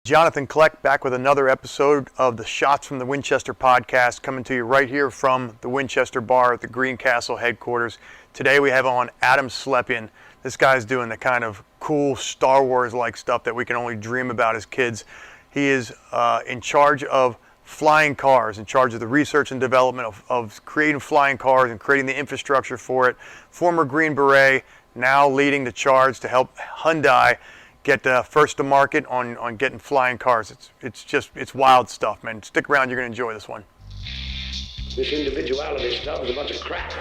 Jonathan Cleck back with another episode of the Shots from the Winchester podcast, coming to you right here from the Winchester Bar at the Green Castle headquarters. Today we have on Adam Slepian. This guy's doing the kind of cool Star Wars-like stuff that we can only dream about as kids. He is in charge of flying cars, in charge of the research and development of creating flying cars and creating the infrastructure for it. Former Green Beret, now leading the charge to help Hyundai get first to market on getting flying cars. It's wild stuff, man. Stick around, you're going to enjoy this one. This individuality stuff is a bunch of crap.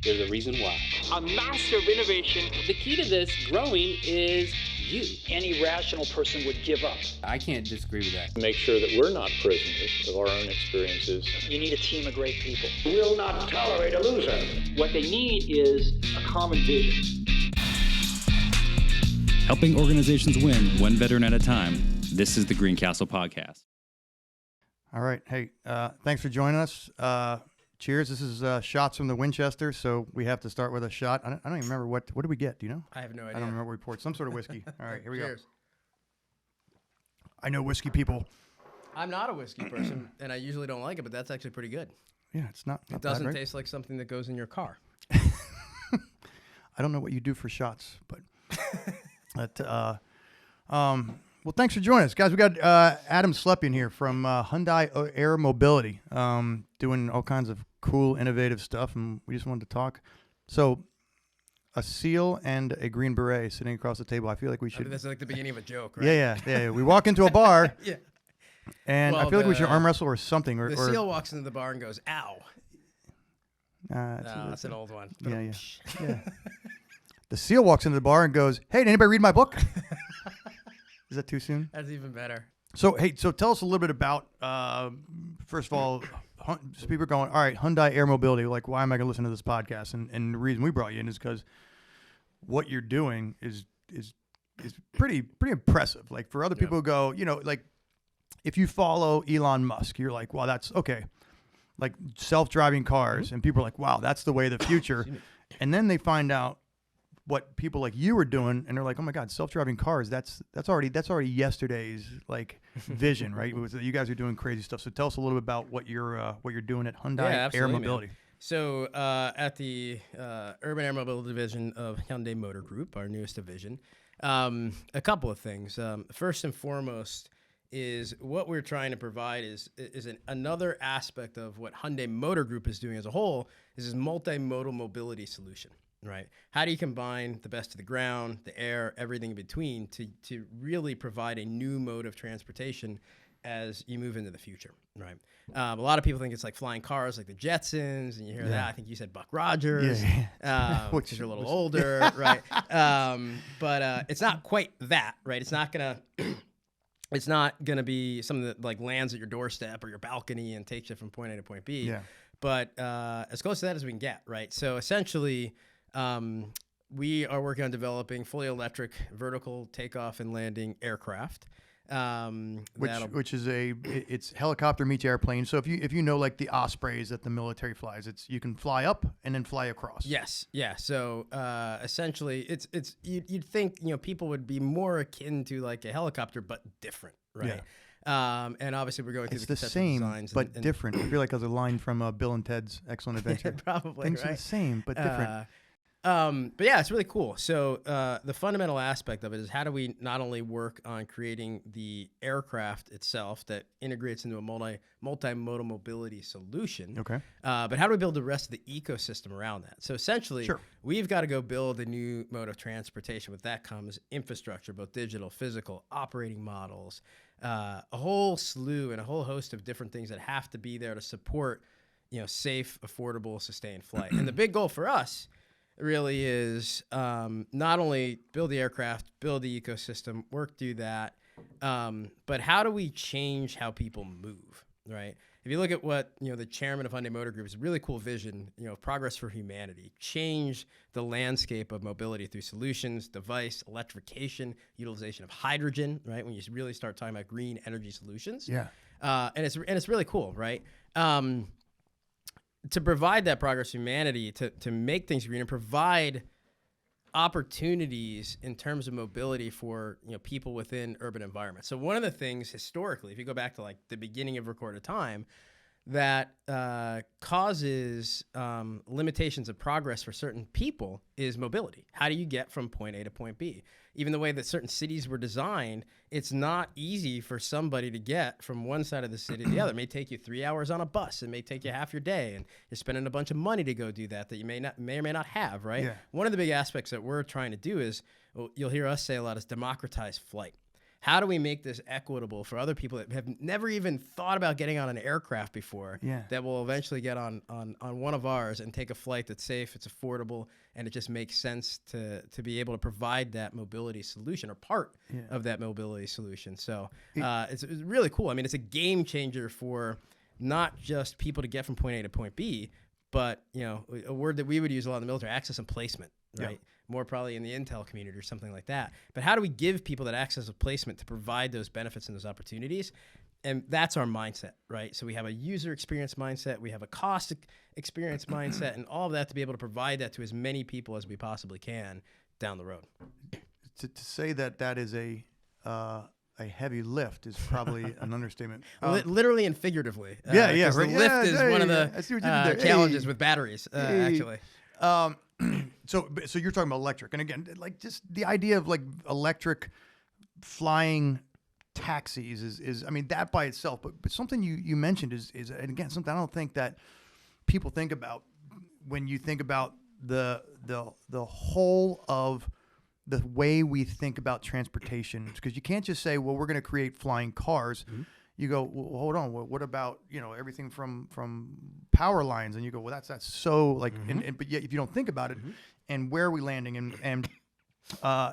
There's a reason why. A master of innovation. The key to this growing is you. Any rational person would give up. I can't disagree with that. Make sure that we're not prisoners of our own experiences. You need a team of great people. Will not tolerate a loser. What they need is a common vision. Helping organizations win one veteran at a time. This is the Green Castle Podcast. All right. Hey, thanks for joining us. Cheers. This is Shots from the Winchester, so we have to start with a shot. I don't even remember what did we get? Do you know? I have no idea. I don't remember what we poured. Some sort of whiskey. All right, here we Cheers. go. I know whiskey people. I'm not a whiskey person, and I usually don't like it, but that's actually pretty good. Yeah, it's not It doesn't bad, right? taste like something that goes in your car. I don't know what you do for shots, but... well, thanks for joining us, guys. We got Adam Slepian here from Hyundai Air Mobility, doing all kinds of cool, innovative stuff, and we just wanted to talk. So, a SEAL and a Green Beret sitting across the table. I feel like we should. That's like the beginning of a joke, right? Yeah. We walk into a bar, Yeah. and I Well, feel like we should arm wrestle or something. The SEAL walks into the bar and goes, "Ow!" That's an old one. Yeah. The SEAL walks into the bar and goes, "Hey, did anybody read my book?" Is that too soon? That's even better. So tell us a little bit about, first of all, so people are going, all right, Hyundai Air Mobility, like, why am I going to listen to this podcast? And the reason we brought you in is because what you're doing is pretty impressive. Like, for other people who go, like, if you follow Elon Musk, you're like, wow, that's okay. Like, self-driving cars, and people are like, wow, that's the way of the future. And then they find out what people like you are doing, and they're like, "Oh my God, self-driving cars! That's already yesterday's like vision, right?" You guys are doing crazy stuff. So tell us a little bit about what you're doing at Hyundai Air Mobility. Man. So at the Urban Air Mobility division of Hyundai Motor Group, our newest division, a couple of things. First and foremost is what we're trying to provide is another aspect of what Hyundai Motor Group is doing as a whole is this multimodal mobility solution. Right. How do you combine the best of the ground, the air, everything in between to really provide a new mode of transportation as you move into the future? Right. A lot of people think it's like flying cars, like the Jetsons, and you hear that. I think you said Buck Rogers, which is a little older, right? But it's not quite that, right? It's not gonna be something that like lands at your doorstep or your balcony and takes you from point A to point B. Yeah. But as close to that as we can get, right? So essentially. We are working on developing fully electric vertical takeoff and landing aircraft. Which is it's helicopter meets airplane. So if you know like the Ospreys that the military flies, you can fly up and then fly across. Yes, yeah. So essentially, it's you'd think people would be more akin to like a helicopter but different, right? Yeah. And obviously we're going through the same designs but different. I feel like there's a line from Bill and Ted's Excellent Adventure. Probably things right? are the same but different. But yeah, it's really cool. So the fundamental aspect of it is how do we not only work on creating the aircraft itself that integrates into a multimodal mobility solution, okay, but how do we build the rest of the ecosystem around that? So essentially, we've got to go build a new mode of transportation. With that comes infrastructure, both digital, physical, operating models, a whole slew and a whole host of different things that have to be there to support, safe, affordable, sustained flight. And the big goal for us really is not only build the aircraft, build the ecosystem, work through that, but how do we change how people move, right? If you look at what the chairman of Hyundai Motor Group is a really cool vision, progress for humanity, change the landscape of mobility through solutions, device, electrification, utilization of hydrogen, right? When you really start talking about green energy solutions, and it's really cool, right? To provide that progress to humanity, to make things green and provide opportunities in terms of mobility for people within urban environments. So one of the things historically, if you go back to like the beginning of recorded time, that causes limitations of progress for certain people is mobility. How do you get from point A to point B? Even the way that certain cities were designed, it's not easy for somebody to get from one side of the city to the other. It may take you 3 hours on a bus. It may take you half your day, and you're spending a bunch of money to go do that you may or may not have, right? Yeah. One of the big aspects that we're trying to do is, you'll hear us say a lot, is democratize flight. How do we make this equitable for other people that have never even thought about getting on an aircraft before, that will eventually get on one of ours and take a flight that's safe, it's affordable, and it just makes sense to be able to provide that mobility solution or part of that mobility solution. So it's really cool. I mean, it's a game changer for not just people to get from point A to point B, but a word that we would use a lot in the military, access and placement, right? Yeah. More probably in the intel community or something like that. But how do we give people that access of placement to provide those benefits and those opportunities? And that's our mindset, right? So we have a user experience mindset, we have a cost experience mindset, and all of that to be able to provide that to as many people as we possibly can down the road. To say that is a heavy lift is probably an understatement. Literally and figuratively. Right. The lift is one of the challenges with batteries, actually. So you're talking about electric, and again, like just the idea of like electric flying taxis is I mean, that by itself, but something you mentioned is and again, something I don't think that people think about when you think about the whole of the way we think about transportation, because you can't just say, well, we're going to create flying cars. Mm-hmm. You go, well, hold on. What about everything from power lines? And you go, well, that's so like, but yet if you don't think about it, and where are we landing, and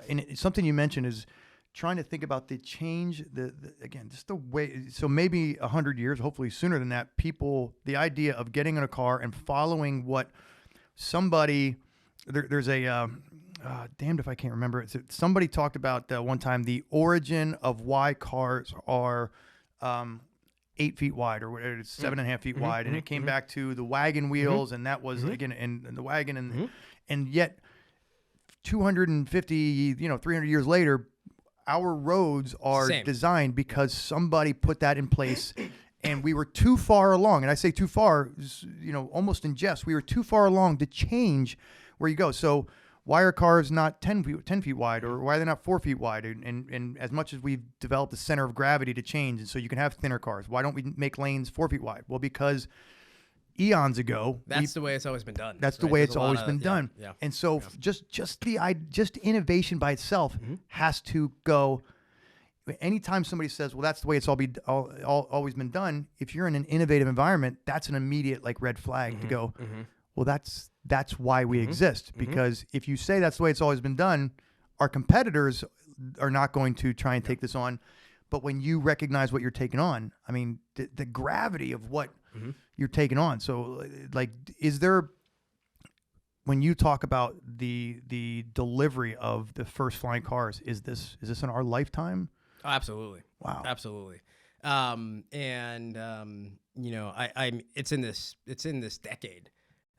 it's something you mentioned is trying to think about the change, again, just the way. So maybe 100 years, hopefully sooner than that, the idea of getting in a car and following what somebody there's a. Damned if I can't remember it. Somebody talked about one time the origin of why cars are 8 feet wide, or whatever, it's 7.5 feet wide, and it came back to the wagon wheels, and that was again, and the wagon, and yet 250, 300 years later, our roads are designed because somebody put that in place, and we were too far along. And I say too far, almost in jest. We were too far along to change where you go. So why are cars not 10 feet wide, or why are they not 4 feet wide? And as much as we've developed the center of gravity to change, and so you can have thinner cars, why don't we make lanes 4 feet wide? Well, because eons ago, that's the way it's always been done. That's the way it's always been done. Yeah. And so just innovation by itself has to go. Anytime somebody says, well, that's the way it's always been done, if you're in an innovative environment, that's an immediate like red flag to go, well, that's why we exist. Because if you say that's the way it's always been done, our competitors are not going to try and take this on. But when you recognize what you're taking on, I mean, the gravity of what you're taking on. So, like, is there, when you talk about the delivery of the first flying cars, is this in our lifetime? Oh, absolutely. Wow. Absolutely. It's in this decade,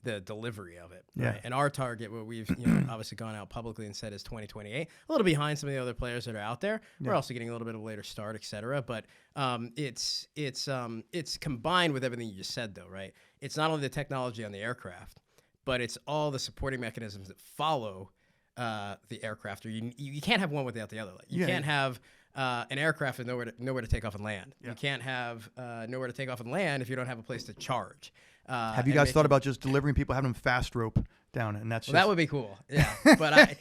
the delivery of it. Right? And our target, what we've obviously gone out publicly and said, is 2028. A little behind some of the other players that are out there. Yeah. We're also getting a little bit of a later start, et cetera. But it's combined with everything you just said, though, right? It's not only the technology on the aircraft, but it's all the supporting mechanisms that follow the aircraft. Or you can't have one without the other. Like, you can't have an aircraft with nowhere to take off and land. Yeah. You can't have nowhere to take off and land if you don't have a place to charge. Have you guys thought about just delivering people, having them fast rope down, and that's that would be cool. Yeah, but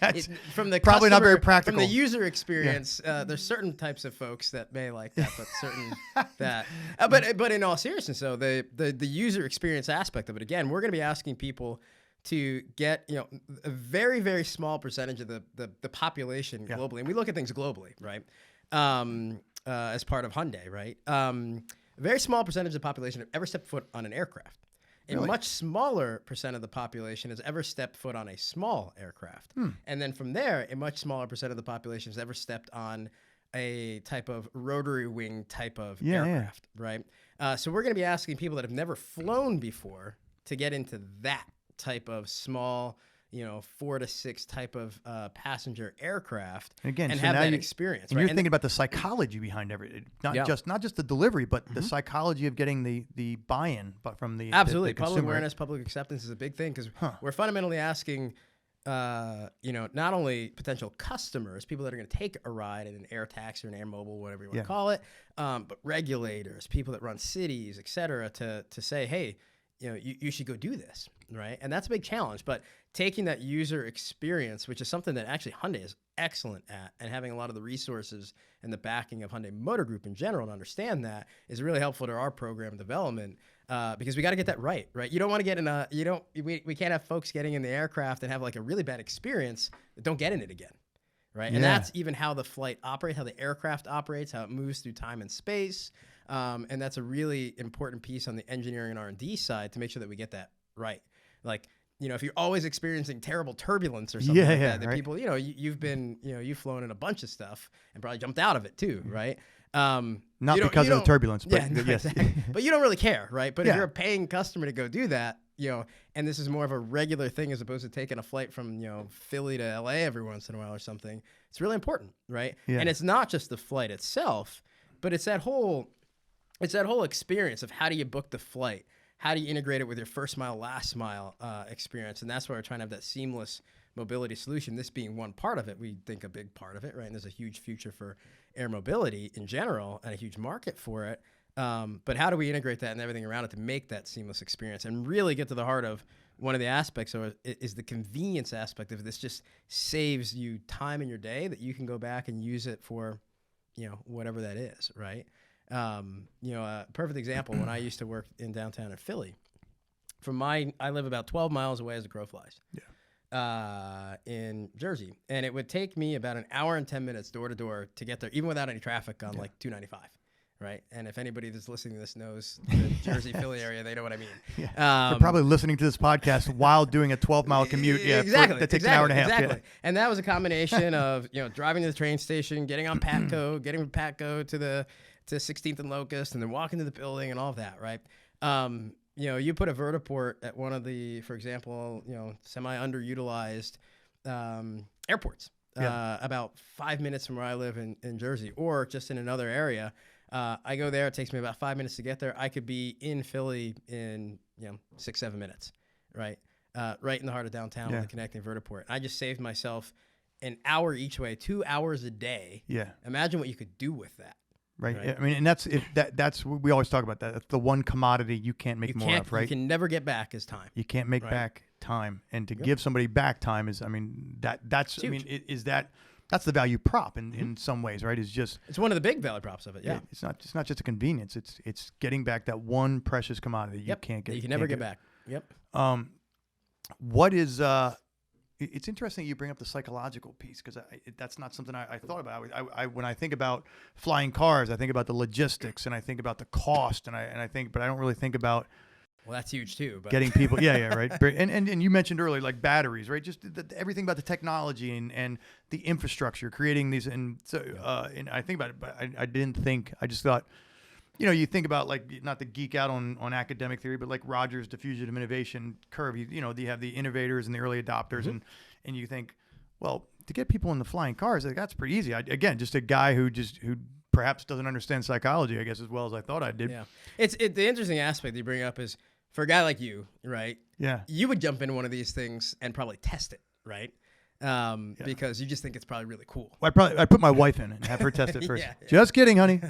from the probably not very practical. From the user experience, there's certain types of folks that may like that, but certain that. But in all seriousness, though, the user experience aspect of it, again, we're going to be asking people to get a very, very small percentage of the population globally, and we look at things globally, right? As part of Hyundai, right? A very small percentage of the population have ever stepped foot on an aircraft. A much smaller percent of the population has ever stepped foot on a small aircraft. And then from there, a much smaller percent of the population has ever stepped on a type of rotary wing type of aircraft, right? So we're going to be asking people that have never flown before to get into that type of small, 4 to 6 type of passenger aircraft And again, and so have now that you- experience. And right? you're thinking about the psychology behind everything, not Yeah. just the delivery, but the psychology of getting the buy-in, but from the Absolutely, the public consumer. awareness, public acceptance is a big thing because we're fundamentally asking, not only potential customers, people that are going to take a ride in an air taxi or an air mobile, whatever you want to call it, but regulators, people that run cities, et cetera, to say, hey, you should go do this, right? And that's a big challenge. But taking that user experience, which is something that actually Hyundai is excellent at, and having a lot of the resources and the backing of Hyundai Motor Group in general to understand that is really helpful to our program development. Because we got to get that right? You don't want to get in we can't have folks getting in the aircraft and have like a really bad experience that don't get in it again, right? Yeah. And that's even how the flight operates, how the aircraft operates, how it moves through time and space. And that's a really important piece on the engineering and R&D side to make sure that we get that right. Like, if you're always experiencing terrible turbulence or something like that right. people, you've flown in a bunch of stuff and probably jumped out of it too, right? Not because of the turbulence, but yes. Exactly. But you don't really care, right? But if Yeah. you're a paying customer to go do that, and this is more of a regular thing as opposed to taking a flight from, Philly to LA every once in a while or something, it's really important, right? Yeah. And it's not just the flight itself, but it's that whole experience of how do you book the flight? How do you integrate it with your first mile, last mile experience? And that's why we're trying to have that seamless mobility solution. This being one part of it, we think a big part of it, right? And there's a huge future for air mobility in general and a huge market for it. But how do we integrate that and everything around it to make that seamless experience and really get to the heart of one of the aspects of it is the convenience aspect of this. Just saves you time in your day that you can go back and use it for, whatever that is, right? A perfect example, when I used to work in downtown in Philly, I live about 12 miles away as the crow flies. In Jersey. And it would take me about an hour and 10 minutes door to door to get there, even without any traffic on like 295. Right. And if anybody that's listening to this knows the Jersey Philly area, they know what I mean. They're probably listening to this podcast while doing a 12-mile commute. Yeah, exactly. That takes an hour and a half. Exactly. Yeah. And that was a combination of, driving to the train station, getting on Patco, getting from Patco to 16th and Locust, and then walking to the building and all of that. Right. You put a vertiport at one of the, for example, semi-underutilized airports about 5 minutes from where I live in Jersey, or just in another area. I go there. It takes me about 5 minutes to get there. I could be in Philly in 6-7 minutes, right? Right in the heart of downtown with a connecting vertiport. I just saved myself an hour each way, 2 hours a day. Yeah. Imagine what you could do with that. Right. Right. I mean, and that's we always talk about that. That's the one commodity you can't make more of, right? You can never get back is time. You can't make back time, and to give somebody back time is, that's that's the value prop in some ways, right? It's one of the big value props of it. Yeah. It's not just a convenience. It's getting back that one precious commodity you can't get. You can never get back. Yep. What is it's interesting you bring up the psychological piece, because that's not something I thought about. When I think about flying cars, I think about the logistics and I think about the cost, but I don't really think about. Well, that's huge too. But Getting people, right. And you mentioned earlier, like batteries, right? Just everything about the technology and the infrastructure, creating these, and so and I think about it, but I didn't think. I just thought. You think about, like, not to geek out on academic theory, but like Rogers' diffusion of innovation curve. You have the innovators and the early adopters, and you think, well, to get people in the flying cars, that's pretty easy. Again, just a guy who perhaps doesn't understand psychology, I guess, as well as I thought I did. Yeah, the interesting aspect you bring up is for a guy like you, right? Yeah, you would jump into one of these things and probably test it, right? Because you just think it's probably really cool. Well, I'd put my wife in it and have her test it first. Yeah. Just kidding, honey.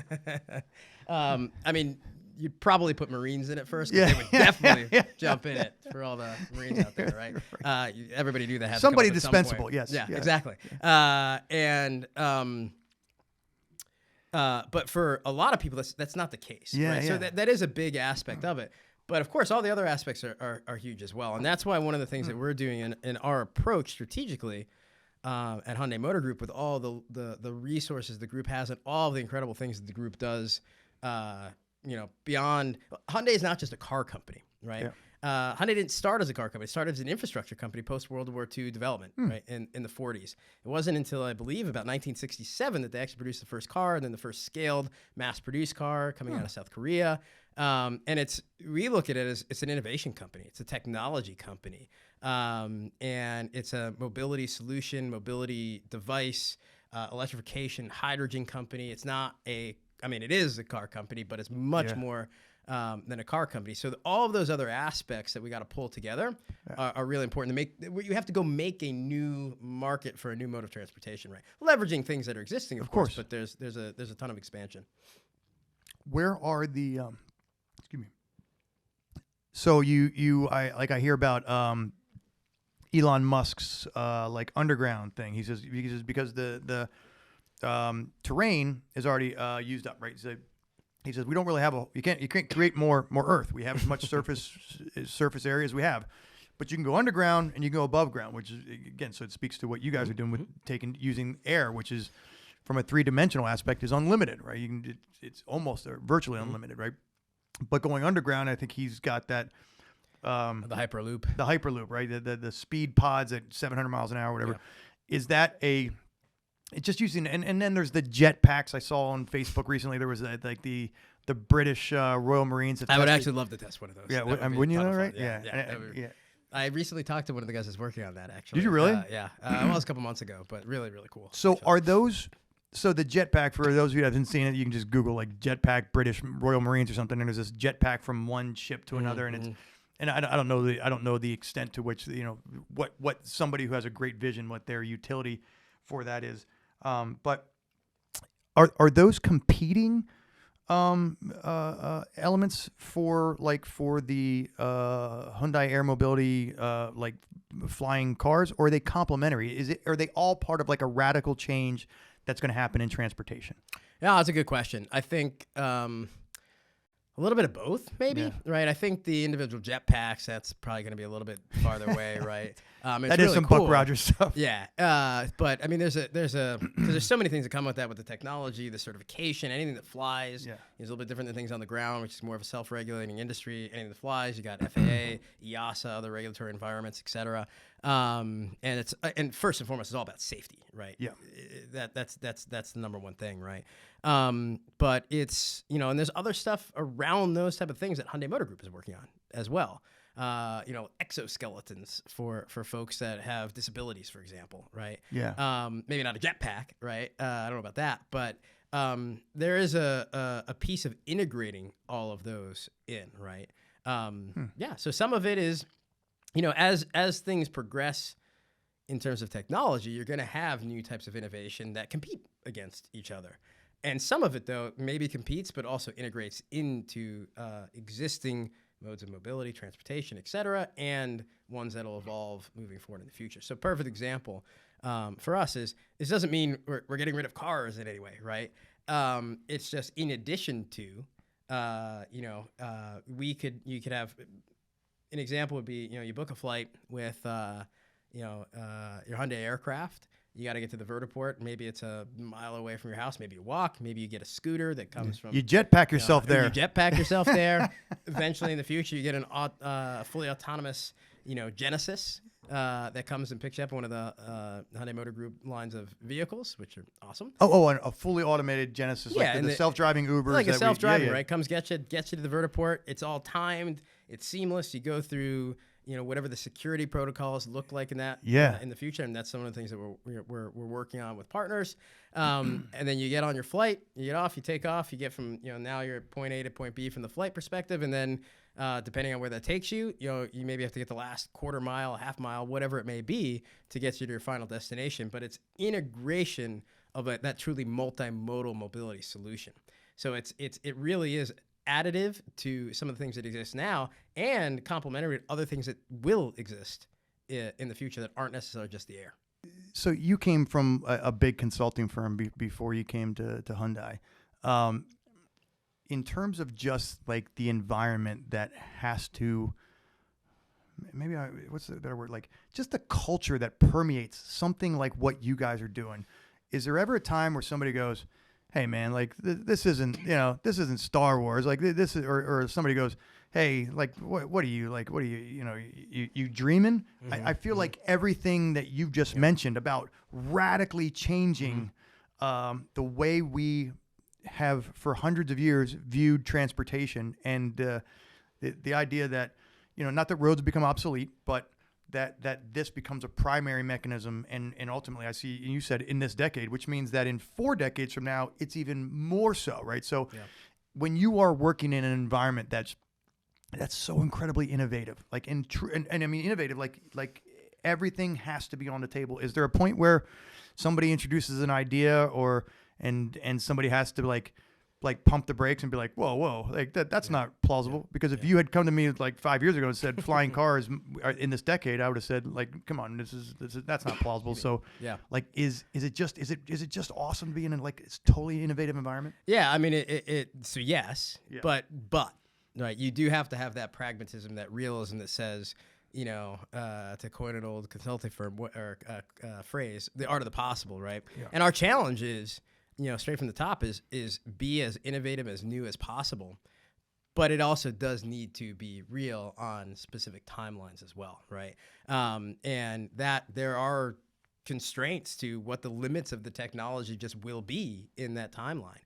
I mean, you'd probably put Marines in it first, because they would definitely jump in it for all the Marines out there, right? Everybody knew that had somebody to come up at some dispensable. point. Yes. Yeah, yes. exactly. But for a lot of people, that's not the case. Yeah, right? yeah. So that is a big aspect of it. But of course, all the other aspects are huge as well. And that's why one of the things that we're doing in our approach strategically at Hyundai Motor Group, with all the resources the group has and all the incredible things that the group does, beyond. Hyundai is not just a car company, right? Yeah. Hyundai didn't start as a car company. It started as an infrastructure company post World War II development, right, in the 40s. It wasn't until, I believe, about 1967 that they actually produced the first car, and then the first scaled mass-produced car coming out of South Korea. And we look at it as it's an innovation company. It's a technology company. And it's a mobility solution, mobility device, electrification, hydrogen company. It's not it is a car company, but it's much more than a car company. So all of those other aspects that we got to pull together are really important to make. You have to go make a new market for a new mode of transportation, right? Leveraging things that are existing, of course, but there's a ton of expansion. Where are the excuse me? So I hear about Elon Musk's like underground thing. He says because the terrain is already used up, right? So he says we don't really have you can't create more Earth. We have as much surface area as we have, but you can go underground and you can go above ground, which is again, so it speaks to what you guys are doing with using air, which is from a 3-dimensional aspect is unlimited, right? It's almost virtually unlimited, right? But going underground, I think he's got that The Hyperloop. The Hyperloop, right? The speed pods at 700 miles an hour, whatever. Yeah. Is that it's just using, and then there's the jet packs I saw on Facebook recently. There was like the British Royal Marines. I would actually love to test one of those. Yeah, wouldn't you know, right? Yeah. Yeah. I recently talked to one of the guys that's working on that, actually. Did you really? Yeah. Well, it was a couple months ago, but really, really cool. So so the jetpack, for those of you that haven't seen it, you can just Google like jetpack British Royal Marines or something, and there's this jetpack from one ship to another, and it's, and I don't know the extent to which, you know, what somebody who has a great vision, what their utility for that is. But are those competing elements for the Hyundai Air Mobility like flying cars, or are they complementary? Are they all part of like a radical change that's going to happen in transportation? Yeah, that's a good question. I think a little bit of both, maybe, right? I think the individual jetpacks, that's probably going to be a little bit farther away, right? That is really some cool. Buck Rogers stuff. Yeah, but I mean, there's so many things that come with that, with the technology, the certification, anything that flies is a little bit different than things on the ground, which is more of a self-regulating industry. Anything that flies, you got FAA, EASA, other regulatory environments, et cetera. And first and foremost, it's all about safety, right? Yeah, that's the number one thing, right? But it's, you know, and there's other stuff around those type of things that Hyundai Motor Group is working on as well. You know, exoskeletons for folks that have disabilities, for example, right? Yeah. Maybe not a jetpack, right? I don't know about that, but there is a piece of integrating all of those in, right? Yeah. So some of it is, you know, as things progress in terms of technology, you're going to have new types of innovation that compete against each other. And some of it, though, maybe competes, but also integrates into existing modes of mobility, transportation, et cetera, and ones that'll evolve moving forward in the future. So perfect example for us is, this doesn't mean we're getting rid of cars in any way, right? It's just in addition to, you could have, an example would be, you know, you book a flight with, your Hyundai aircraft. You got to get to the vertiport. Maybe it's a mile away from your house. Maybe you walk. Maybe you get a scooter that comes from. You jetpack yourself there. You jetpack yourself there. Eventually, in the future, you get a fully autonomous, Genesis that comes and picks you up one of the Hyundai Motor Group lines of vehicles, which are awesome. And a fully automated Genesis, like the self-driving Ubers. Like a self-driving, right? Comes get you to the vertiport. It's all timed. It's seamless. You go through. Whatever the security protocols look like in that in the future, and that's some of the things that we're working on with partners. And then you get on your flight, you get off, you take off, you get from now you're at point A to point B from the flight perspective, and then depending on where that takes you, you maybe have to get the last quarter mile, half mile, whatever it may be, to get you to your final destination. But it's integration of that truly multimodal mobility solution. So it really is additive to some of the things that exist now and complementary to other things that will exist in the future that aren't necessarily just the air. So you came from a big consulting firm before you came to Hyundai. In terms of just like the environment that has to, what's the better word? Like just the culture that permeates something like what you guys are doing. Is there ever a time where somebody goes, hey man, like this isn't Star Wars, like this is, or somebody goes, hey, like what are you like? What are you dreaming? Mm-hmm. I feel like everything that you've just mentioned about radically changing the way we have for hundreds of years viewed transportation, and the idea that not that roads have become obsolete, but that this becomes a primary mechanism, and ultimately I see you said in this decade, which means that in 4 decades from now it's even more so, right? So when you are working in an environment that's so incredibly innovative, like and I mean innovative, like everything has to be on the table. Is there a point where somebody introduces an idea and somebody has to like pump the brakes and be like, whoa, like that's not plausible? Because if you had come to me like 5 years ago and said flying cars in this decade, I would have said like, come on, that's not plausible. So like, is it just awesome to be in like it's totally innovative environment? Yeah, I mean so yes, but right, you do have to have that pragmatism, that realism that says, you know, to coin an old consulting firm or phrase, the art of the possible, right? Yeah. And our challenge is, you know, straight from the top is be as innovative, as new as possible, but it also does need to be real on specific timelines as well, right? And that there are constraints to what the limits of the technology just will be in that timeline.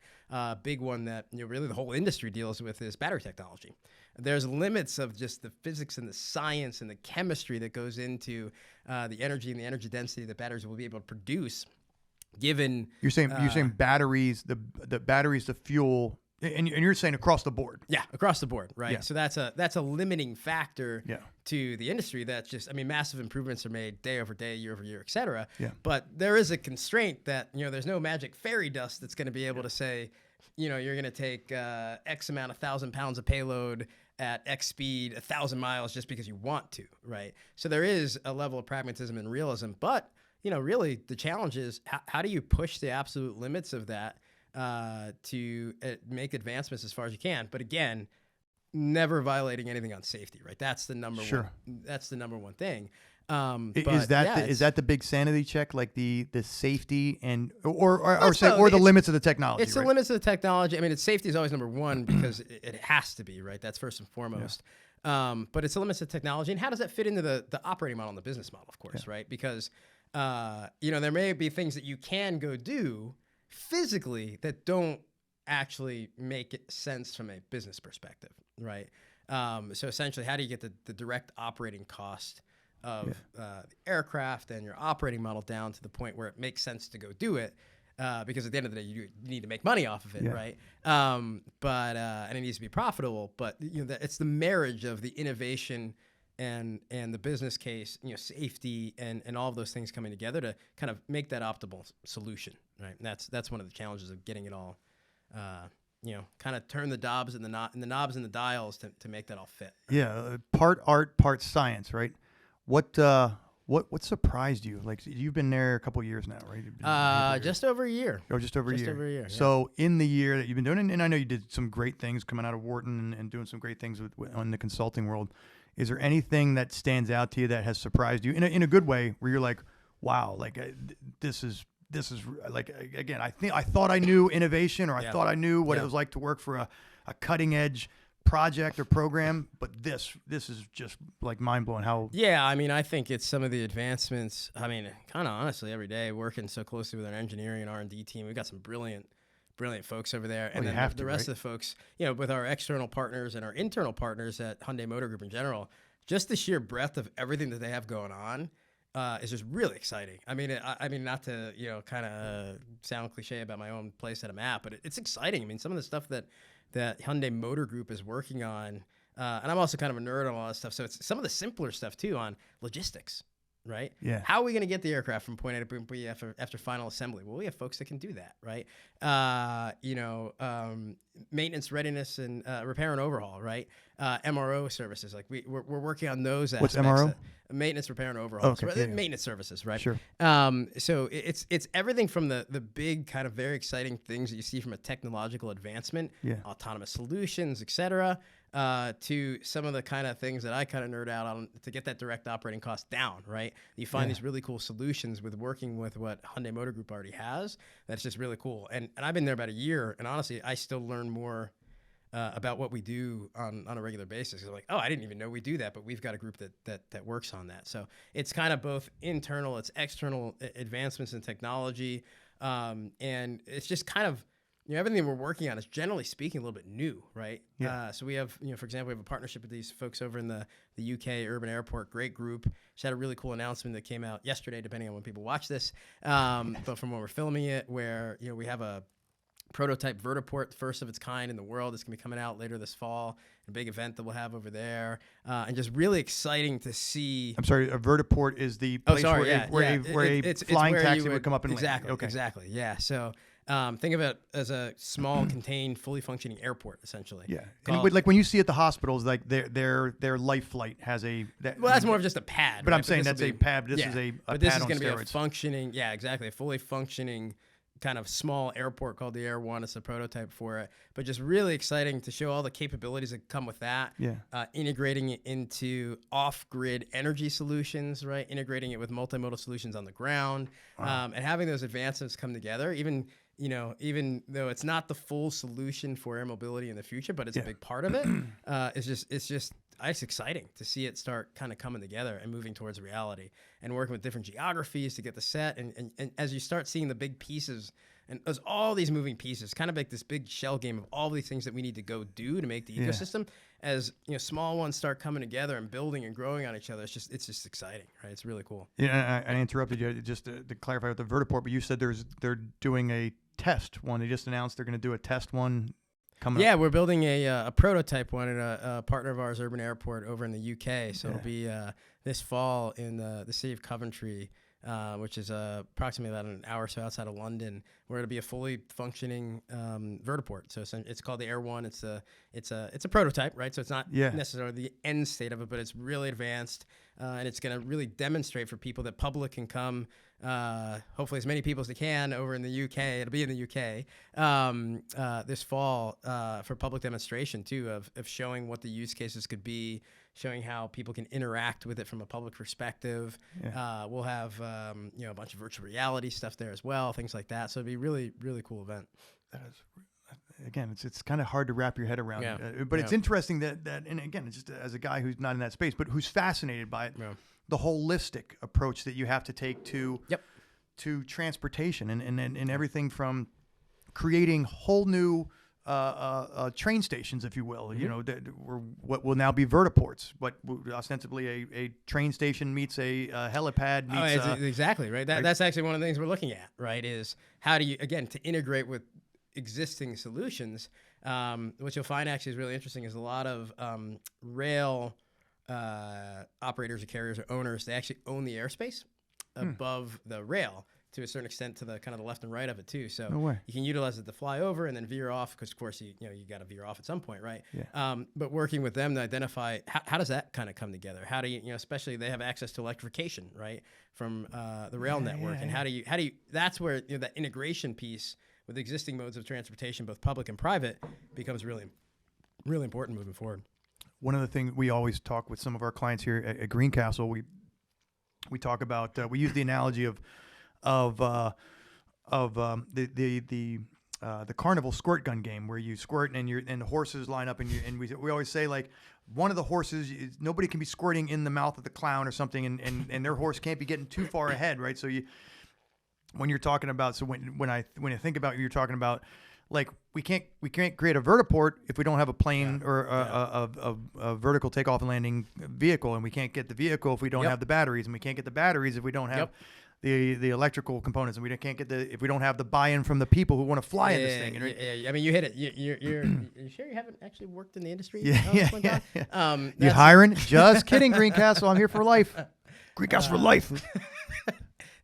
Big one that, you know, really the whole industry deals with is battery technology. There's limits of just the physics and the science and the chemistry that goes into the energy and the energy density that batteries will be able to produce. Given you're saying batteries, the batteries, the fuel, and you're saying across the board. Yeah, across the board, right? Yeah. So that's a limiting factor to the industry. That's just, I mean, massive improvements are made day over day, year over year, et cetera. Yeah. But there is a constraint that, you know, there's no magic fairy dust that's going to be able to say, you know, you're going to take X amount of 1,000 pounds of payload at X speed, 1,000 miles just because you want to, right? So there is a level of pragmatism and realism, but you know, really the challenge is how do you push the absolute limits of that to make advancements as far as you can, but again, never violating anything on safety, right? That's the number one. That's the number one thing. Is that the big sanity check, like the safety and or the limits of the technology? It's the limits of the technology. I mean, safety is always number one because it has to be, right? That's first and foremost. Yeah. But it's the limits of technology, and how does that fit into the operating model and the business model, of course, right? Because you know, there may be things that you can go do physically that don't actually make sense from a business perspective, right? So essentially, how do you get the direct operating cost of the aircraft and your operating model down to the point where it makes sense to go do it? Because at the end of the day, you need to make money off of it, right? But and it needs to be profitable. But you know, it's the marriage of the innovation and the business case, you know, safety and all of those things coming together to kind of make that optimal solution, right? And that's one of the challenges of getting it all, you know, kind of turn the knobs and the knobs and the dials to make that all fit. Yeah, part art, part science, right? What surprised you? Like, you've been there a couple of years now, right? Just over a year. Oh, just over a year. Just over a year. Yeah. So in the year that you've been doing, and I know you did some great things coming out of Wharton and doing some great things in the consulting world. Is there anything that stands out to you that has surprised you in a good way, where you're like, wow, like this is like, again, I thought I knew innovation, or I thought I knew what it was like to work for a cutting edge project or program, but this is just like mind blowing. How? Yeah, I mean, I think it's some of the advancements. I mean, kind of honestly, every day working so closely with our engineering and R&D team, we've got some brilliant folks over there, and then the rest of the folks, you know, with our external partners and our internal partners at Hyundai Motor Group in general, just the sheer breadth of everything that they have going on is just really exciting. I mean, not to, you know, kind of sound cliche about my own place that I'm at, but it's exciting. I mean, some of the stuff that Hyundai Motor Group is working on, and I'm also kind of a nerd on a lot of stuff, so it's some of the simpler stuff too on logistics. Right? Yeah. How are we going to get the aircraft from point A to point B after final assembly? Well, we have folks that can do that, right? You know, maintenance readiness and repair and overhaul, right? MRO services, like we're working on those aspects. What's MRO? Maintenance, repair, and overhaul. Okay, So maintenance services, right? Sure. So it's everything from the big kind of very exciting things that you see from a technological advancement, autonomous solutions, et cetera, to some of the kind of things that I kind of nerd out on to get that direct operating cost down, right? You find these really cool solutions with working with what Hyundai Motor Group already has. That's just really cool. And I've been there about a year, and honestly, I still learn more about what we do on a regular basis. It's like, oh, I didn't even know we do that, but we've got a group that works on that. So it's kind of both internal, it's external advancements in technology, and it's just kind of everything we're working on is generally speaking a little bit new, right? Yeah. So we have, for example, we have a partnership with these folks over in the UK Urban Airport, great group. Just had a really cool announcement that came out yesterday, depending on when people watch this. But from when we're filming it, where, we have a prototype vertiport, the first of its kind in the world. It's going to be coming out later this fall, a big event that we'll have over there. And just really exciting to see. I'm sorry, a vertiport is the place where a flying taxi would come up and exactly, land. Okay. Exactly, yeah. So think of it as a small, contained, fully functioning airport, essentially. Yeah, and like when you see at the hospitals, like their life flight has a. That's more of just a pad. But right? I'm saying that's a pad. This is a but pad this is on going to be a steroids. functioning, exactly, a fully functioning kind of small airport called the Air 1. It's a prototype for it, but just really exciting to show all the capabilities that come with that. Yeah. Integrating it into off-grid energy solutions, right? Integrating it with multimodal solutions on the ground, and having those advancements come together. Even though it's not the full solution for air mobility in the future, but it's a big part of it. It's exciting to see it start kind of coming together and moving towards reality, and working with different geographies to get the set. And as you start seeing the big pieces, and as all these moving pieces, kind of like this big shell game of all these things that we need to go do to make the ecosystem, as small ones start coming together and building and growing on each other. It's just exciting, right? It's really cool. Yeah, I interrupted you just to clarify with the vertiport, but you said they're doing a test one. They just announced they're going to do a test one. We're building a prototype one at a partner of ours, Urban Airport, over in the UK. So it'll be this fall in the city of Coventry, which is approximately about an hour or so outside of London, where it'll be a fully functioning vertiport. So it's called the Air 1. It's a prototype, right? So it's not necessarily the end state of it, but it's really advanced, and it's going to really demonstrate for people that public can come. Hopefully as many people as they can over in the UK. It'll be in the UK this fall for public demonstration too, of showing what the use cases could be, showing how people can interact with it from a public perspective. We'll have a bunch of virtual reality stuff there as well, things like that. So it'll be a really, really cool event. That is, again, it's kind of hard to wrap your head around. But it's interesting that, and again, it's just as a guy who's not in that space, but who's fascinated by it. The holistic approach that you have to take to transportation and everything from creating whole new train stations, if you will, what will now be vertiports, but ostensibly a train station meets a helipad meets exactly right. That's actually one of the things we're looking at, right? Is how do you, again, to integrate with existing solutions. What you'll find actually is really interesting is a lot of rail operators or carriers or owners, they actually own the airspace above the rail to a certain extent, to the kind of the left and right of it too. So you can utilize it to fly over and then veer off, because of course you got to veer off at some point, right? But working with them to identify how does that kind of come together? How do you especially they have access to electrification, right, from the rail network, and how do you that's where that integration piece with existing modes of transportation, both public and private, becomes really, really important moving forward. One of the things we always talk with some of our clients here at Greencastle, we talk about we use the analogy of the carnival squirt gun game, where you squirt and the horses line up and we always say, like, one of the horses, nobody can be squirting in the mouth of the clown or something, and their horse can't be getting too far ahead, right? So when you're talking about, so when I think about, you're talking about, like, we can't create a vertiport if we don't have a plane or a vertical takeoff and landing vehicle, and we can't get the vehicle if we don't have the batteries, and we can't get the batteries if we don't have the electrical components, and we can't get if we don't have the buy-in from the people who want to fly in this thing. I mean, you hit it. You're you sure you haven't actually worked in the industry? You hiring? Just kidding, Greencastle. I'm here for life. Greencastle for life.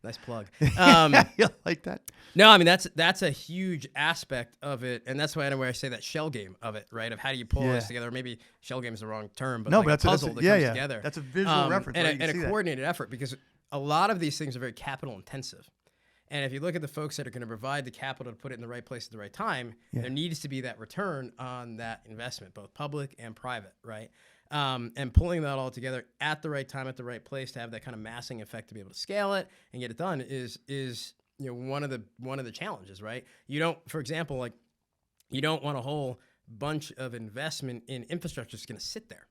Nice plug. You like that? No, I mean that's a huge aspect of it, and that's why I say that shell game of it, right? Of how do you pull this together? Maybe shell game is the wrong term, but no, like but that's a puzzle that comes together. That's a visual reference, and a coordinated effort, because a lot of these things are very capital intensive. And if you look at the folks that are going to provide the capital to put it in the right place at the right time, there needs to be that return on that investment, both public and private, right? And pulling that all together at the right time, at the right place, to have that kind of massing effect, to be able to scale it and get it done is one of the challenges, right? You don't, for example, you don't want a whole bunch of investment in infrastructure that's going to sit there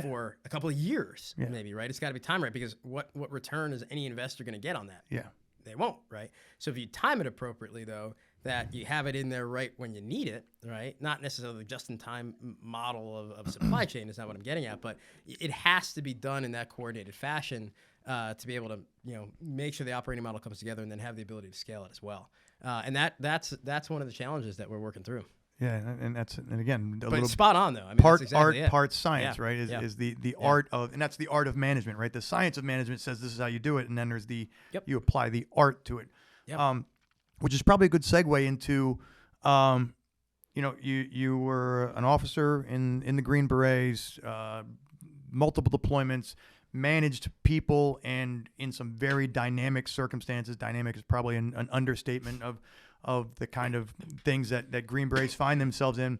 for a couple of years, maybe, right? It's got to be timed right, because what return is any investor going to get on that? They won't, right? So if you time it appropriately, though, that you have it in there right when you need it, right? Not necessarily just-in-time model of supply chain is not what I'm getting at, but it has to be done in that coordinated fashion to be able to, make sure the operating model comes together and then have the ability to scale it as well. And that's one of the challenges that we're working through. Yeah, and again, But it's spot on though. I mean, part that's exactly art, it. part science, Yeah. right? Is the art of, and that's the art of management, right? The science of management says this is how you do it, and then there's you apply the art to it. Yep. Which is probably a good segue into, you were an officer in the Green Berets, multiple deployments, managed people, and in some very dynamic circumstances. Dynamic is probably an understatement of the kind of things that Green Berets find themselves in.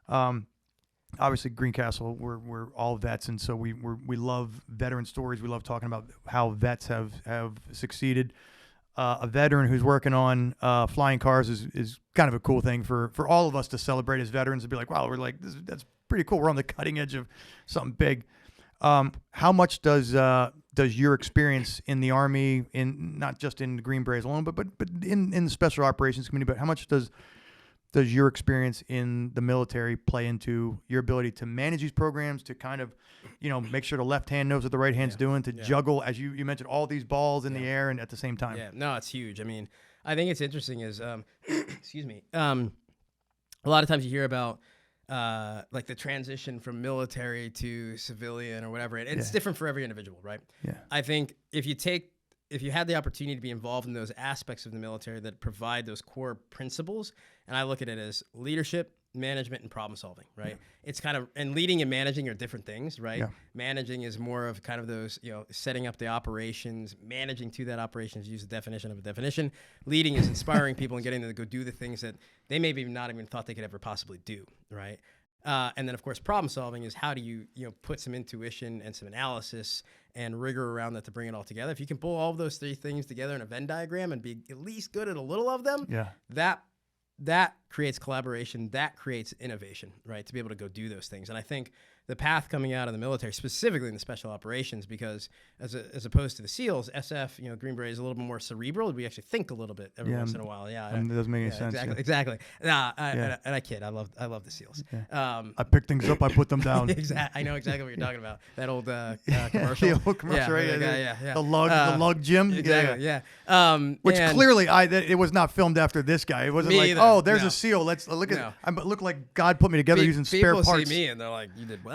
Obviously, Greencastle, we're all vets, and so we love veteran stories. We love talking about how vets have succeeded. A veteran who's working on flying cars is kind of a cool thing for all of us to celebrate as veterans and be like, wow, we're like, that's pretty cool. We're on the cutting edge of something big. How much does your experience in the Army, in not just in the Green Berets alone, but in the Special Operations community, but how much does your experience in the military play into your ability to manage these programs, to kind of, make sure the left hand knows what the right hand's doing, to juggle, as you mentioned, all these balls in the air and at the same time? Yeah, no, it's huge. I mean, I think it's interesting is, excuse me, a lot of times you hear about like the transition from military to civilian or whatever, and it's different for every individual, right? Yeah. I think if you had the opportunity to be involved in those aspects of the military that provide those core principles, and I look at it as leadership, management, and problem solving, right? Yeah. It's kind of, and leading and managing are different things, right? Yeah. Managing is more of kind of those, setting up the operations, managing to that operations, use the definition of a definition. Leading is inspiring people and getting them to go do the things that they maybe not even thought they could ever possibly do, right? And then, of course, problem solving is how do you put some intuition and some analysis and rigor around that to bring it all together. If you can pull all of those three things together in a Venn diagram and be at least good at a little of them, that creates collaboration, that creates innovation, right, to be able to go do those things. And I think the path coming out of the military, specifically in the special operations, because as opposed to the SEALs, SF, Green Beret is a little bit more cerebral. We actually think a little bit every once in a while. Yeah, it doesn't make any sense. Exactly. Nah, and I kid. I love the SEAls. Yeah. I pick things up, I put them down. I know exactly what you're talking about. That old commercial. The old commercial, right? Yeah. The lug gym. Exactly. Yeah. Which clearly, it was not filmed after this guy. It wasn't like, either. There's a SEAL. Let's look at. I look like God put me together using spare parts. People see me and they're like, "You did what?"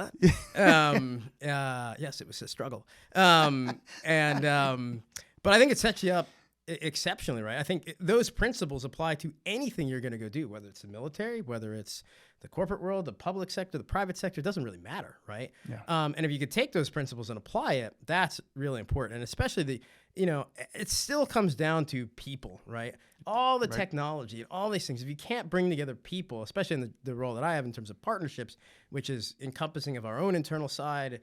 Yes, it was a struggle. But I think it sets you up exceptionally, right? I think those principles apply to anything you're going to go do, whether it's the military, whether it's the corporate world, the public sector, the private sector. It doesn't really matter, right? Yeah. And if you could take those principles and apply it, that's really important. And especially it still comes down to people, right? All the technology and all these things, if you can't bring together people, especially in the role that I have in terms of partnerships, which is encompassing of our own internal side,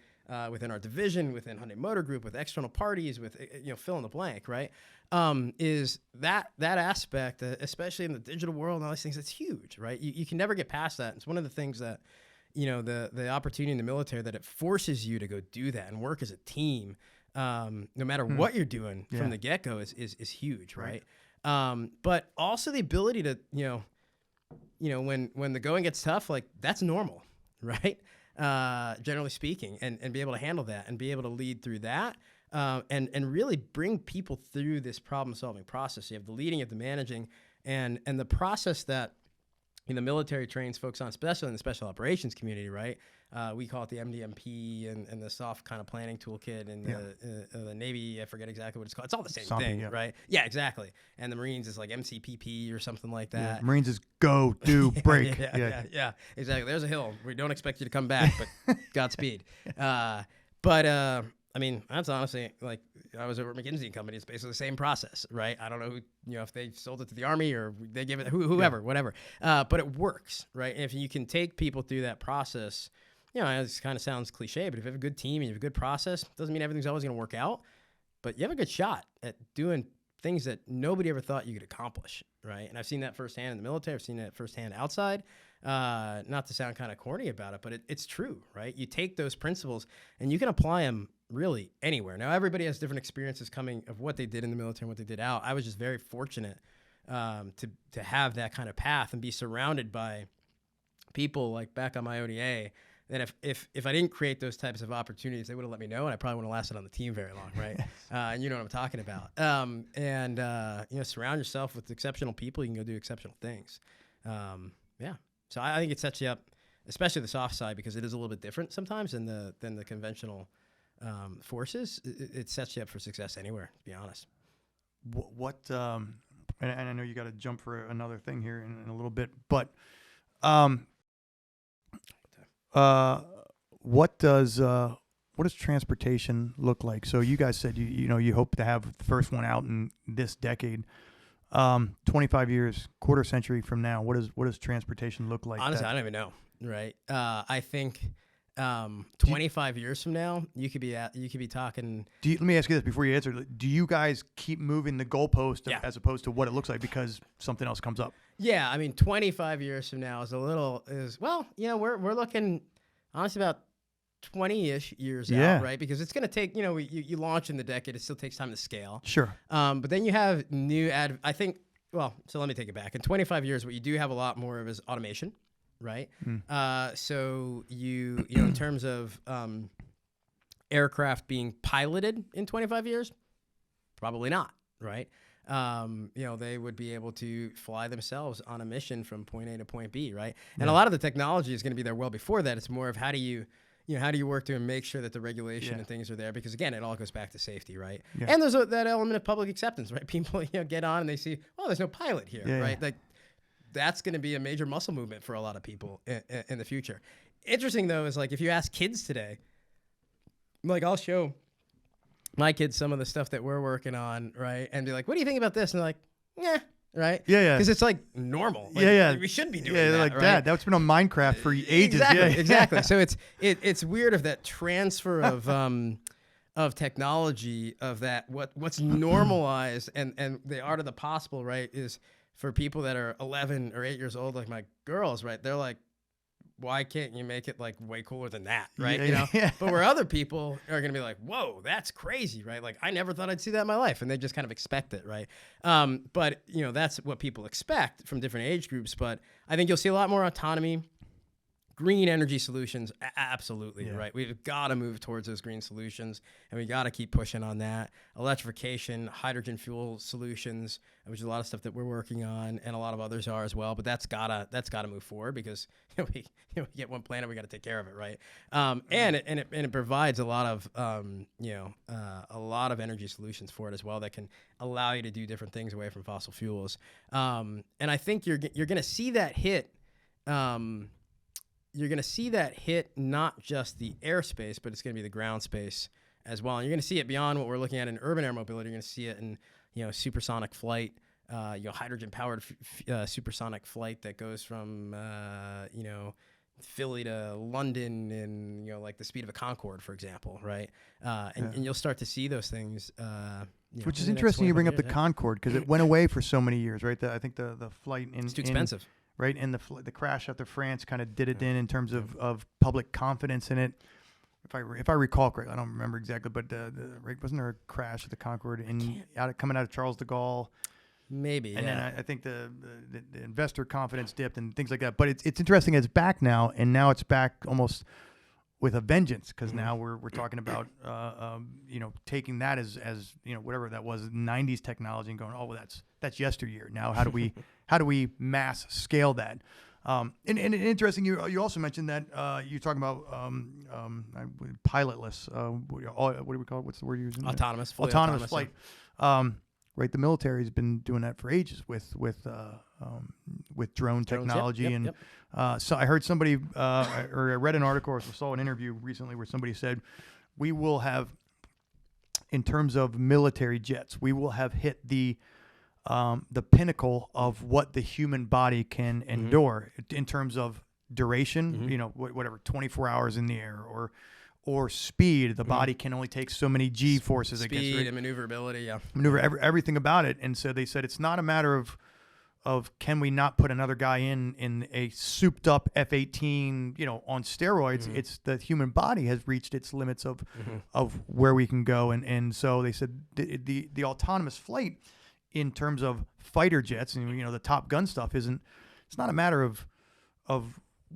within our division, within Hyundai Motor Group, with external parties, with fill in the blank, right? Is that aspect, especially in the digital world and all these things, it's huge, right? You can never get past that. It's one of the things that, the opportunity in the military, that it forces you to go do that and work as a team, no matter what you're doing from the get-go is huge, right? But also the ability to, when the going gets tough, like that's normal, right? Generally speaking, and be able to handle that and be able to lead through that, and really bring people through this problem-solving process. You have the leading, you have the managing, and the process that the military trains folks on, especially in the special operations community, right? We call it the MDMP and the soft kind of planning toolkit, and the Navy, I forget exactly what it's called. It's all the same thing, right? Yeah, exactly. And the Marines is like MCPP or something like that. Yeah, Marines is go, do, break. Yeah, exactly. There's a hill. We don't expect you to come back, but Godspeed. I mean, that's honestly, like, I was over at McKinsey & Company. It's basically the same process, right? I don't know who, if they sold it to the Army or they give it whoever, whatever. But it works, right? And if you can take people through that process, it kind of sounds cliche, but if you have a good team and you have a good process, doesn't mean everything's always going to work out, but you have a good shot at doing things that nobody ever thought you could accomplish, right? And I've seen that firsthand in the military. I've seen that firsthand outside. Not to sound kind of corny about it, but it's true, right? You take those principles and you can apply them really anywhere. Now, everybody has different experiences coming of what they did in the military and what they did out. I was just very fortunate to have that kind of path and be surrounded by people like back on my ODA. Then if I didn't create those types of opportunities, they would have let me know, and I probably wouldn't have lasted on the team very long, right? And you know what I'm talking about. Surround yourself with exceptional people. You can go do exceptional things. So I think it sets you up, especially the soft side, because it is a little bit different sometimes than the conventional forces. It sets you up for success anywhere, to be honest. And I know you got to jump for another thing here in a little bit, but what does transportation look like? So you guys said you hope to have the first one out in this decade. 25 years, quarter century from now, what does transportation look like? Honestly, I don't even know. Right. I think 25 years from now, you could be talking. Let me ask you this before you answer. Do you guys keep moving the goalpost as opposed to what it looks like because something else comes up? Yeah, I mean, 25 years from now we're looking honestly about 20-ish years out, right? Because it's going to take, you launch in the decade, it still takes time to scale. Sure. But then you have so let me take it back. In 25 years, what you do have a lot more of is automation, right? So you in terms of aircraft being piloted in 25 years, probably not, right? They would be able to fly themselves on a mission from point A to point B, right? And a lot of the technology is going to be there well before that. It's more of how do you work to make sure that the regulation and things are there? Because again, it all goes back to safety, right? Yeah. And there's that element of public acceptance, right? People get on and they see, oh, there's no pilot here, right? Like that's going to be a major muscle movement for a lot of people in the future. Interesting though is like if you ask kids today, like I'll show my kids some of the stuff that we're working on, right? And be like, what do you think about this? And they're like, yeah. Right? Yeah. Because it's like normal. Like, we should be doing that. Yeah, like right? That's been on Minecraft for ages. Exactly. So it's weird of that transfer of technology of that what's normalized and the art of the possible, right? Is for people that are 11 or 8 years old, like my girls, right? They're like, why can't you make it like way cooler than that, right? But where other people are going to be like, whoa, that's crazy, right? Like I never thought I'd see that in my life, and they just kind of expect it, right? But that's what people expect from different age groups. But I think you'll see a lot more autonomy, green energy solutions, absolutely, right? We've got to move towards those green solutions, and we got to keep pushing on that. Electrification, hydrogen fuel solutions, which is a lot of stuff that we're working on, and a lot of others are as well. But that's gotta move forward because we get one planet, we got to take care of it, right? And it provides a lot of a lot of energy solutions for it as well that can allow you to do different things away from fossil fuels. And I think you're gonna see that hit. You're going to see that hit not just the airspace, but it's going to be the ground space as well. And you're going to see it beyond what we're looking at in urban air mobility. You're going to see it in supersonic flight, hydrogen-powered supersonic flight that goes from Philly to London in like the speed of a Concorde, for example, right? And you'll start to see those things. Which is interesting. You bring up the Concorde because it went away for so many years, right? I think the flight it's too expensive. Right, and the crash after France kind of did it in terms of public confidence in it. If I recall correctly, I don't remember exactly, but right, wasn't there a crash at the Concorde coming out of Charles de Gaulle? Maybe, and then I think the investor confidence dipped and things like that. But it's interesting. It's back now, and now it's back almost with a vengeance because now we're talking about taking that as whatever that was 90s technology and going, oh well, that's yesteryear. Now how do we mass scale that? And interesting, you also mentioned that you're talking about pilotless. What do we call it? What's the word you're using? Autonomous flight. Right, the military's been doing that for ages with drone technology. Yep. So I heard somebody, or I read an article or saw an interview recently where somebody said, we will have, in terms of military jets, we will have hit the pinnacle of what the human body can endure in terms of duration, whatever, 24 hours in the air or speed. The body can only take so many G forces against it. Speed and maneuverability, Maneuver everything about it. And so they said it's not a matter of can we not put another guy in a souped up F-18, on steroids. It's the human body has reached its limits of where we can go. And so they said the autonomous flight in terms of fighter jets and the Top Gun stuff it's not a matter of